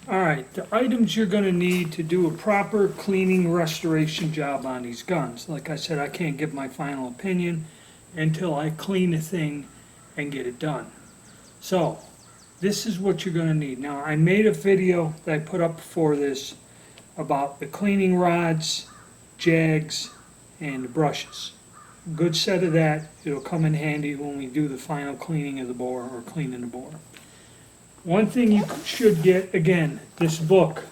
Alright, the items you're going to need to do a proper cleaning restoration job on these guns. Like I said, I can't give my final opinion until I clean the thing and get it done. So, this is what you're going to need. Now, I made a video that I put up before this about the cleaning rods, jags, and the brushes. Good set of that. It'll come in handy when we do the final cleaning of the bore or cleaning the bore. One thing you should get, again, this book,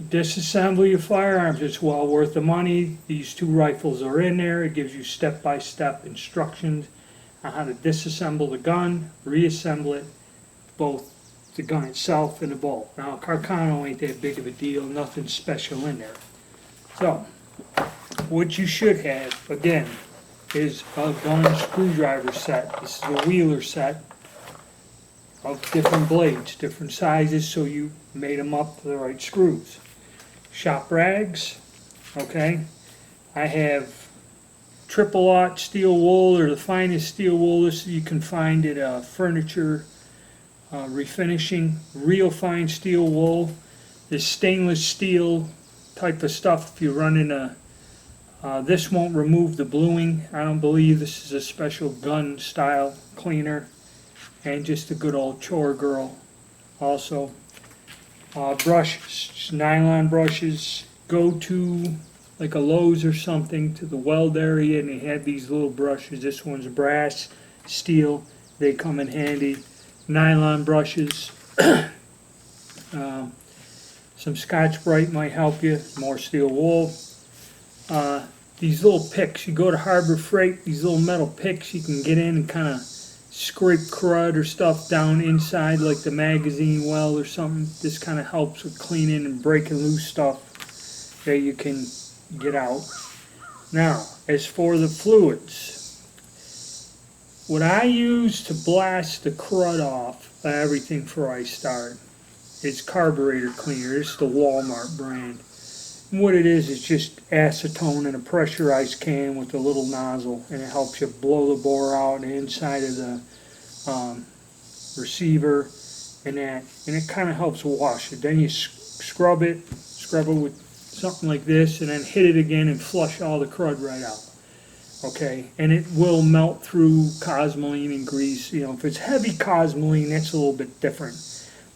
Disassembly of Firearms. It's well worth the money. These two rifles are in there. It gives you step-by-step instructions on how to disassemble the gun, reassemble it, both the gun itself and the bolt. Now, Carcano ain't that big of a deal, nothing special in there. So, what you should have, again, is a gun screwdriver set. This is a Wheeler set of different blades, different sizes, so you made them up to the right screws. Shop rags, okay? I have triple-aught steel wool, or the finest steel wool this you can find at furniture refinishing. Real fine steel wool. This stainless steel type of stuff, if you run into this won't remove the bluing. I don't believe this is a special gun style cleaner. And just a good old chore girl also. Brushes, just nylon brushes. Go to like a Lowe's or something to the weld area and they have these little brushes. This one's brass, steel, they come in handy. Nylon brushes. Some Scotch-Brite might help you, more steel wool. These little picks, you go to Harbor Freight, these little metal picks you can get in and kind of scrape crud or stuff down inside like the magazine well or something. This kind of helps with cleaning and breaking loose stuff that you can get out. Now, as for the fluids, what I use to blast the crud off of everything before I start is carburetor cleaner. It's the Walmart brand. And what it is just acetone in a pressurized can with a little nozzle, and it helps you blow the bore out the inside of the receiver and that, and it kind of helps wash it. Then you scrub it with something like this, and then hit it again and flush all the crud right out. Okay, and it will melt through cosmoline and grease. You know, if it's heavy cosmoline, that's a little bit different.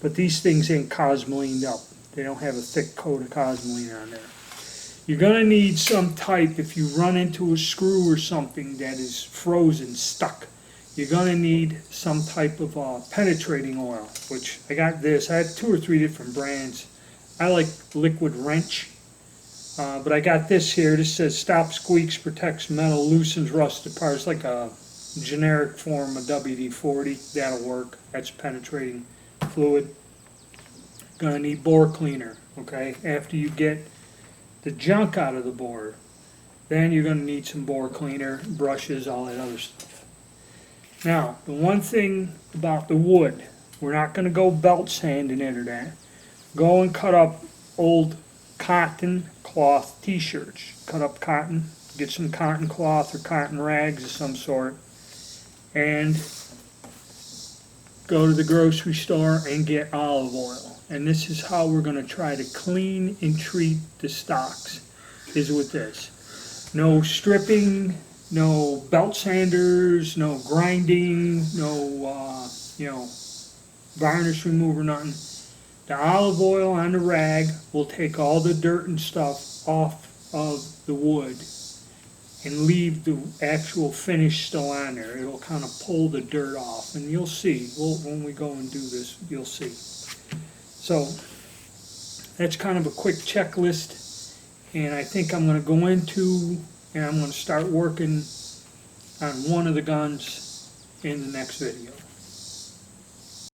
But these things ain't cosmolined up. They don't have a thick coat of cosmoline on there. You're going to need some type, if you run into a screw or something that is frozen, stuck, you're going to need some type of penetrating oil, which I got this. I have 2 or 3 different brands. I like liquid wrench, but I got this here. This says stops squeaks, protects metal, loosens rusted parts, like a generic form of WD-40. That'll work. That's penetrating fluid. Gonna need bore cleaner, okay? After you get the junk out of the bore, then you're gonna need some bore cleaner, brushes, all that other stuff. Now, the one thing about the wood, we're not gonna go belt sanding it or that. Go and cut up old cotton cloth t-shirts. Cut up cotton, get some cotton cloth or cotton rags of some sort, and go to the grocery store and get olive oil. And this is how we're going to try to clean and treat the stocks, is with this. No stripping, no belt sanders, no grinding, no varnish remover, nothing. The olive oil on the rag will take all the dirt and stuff off of the wood and leave the actual finish still on there. It'll kind of pull the dirt off, and you'll see. When we go and do this, you'll see. So that's kind of a quick checklist, and I think I'm going to go into, and I'm going to start working on one of the guns in the next video.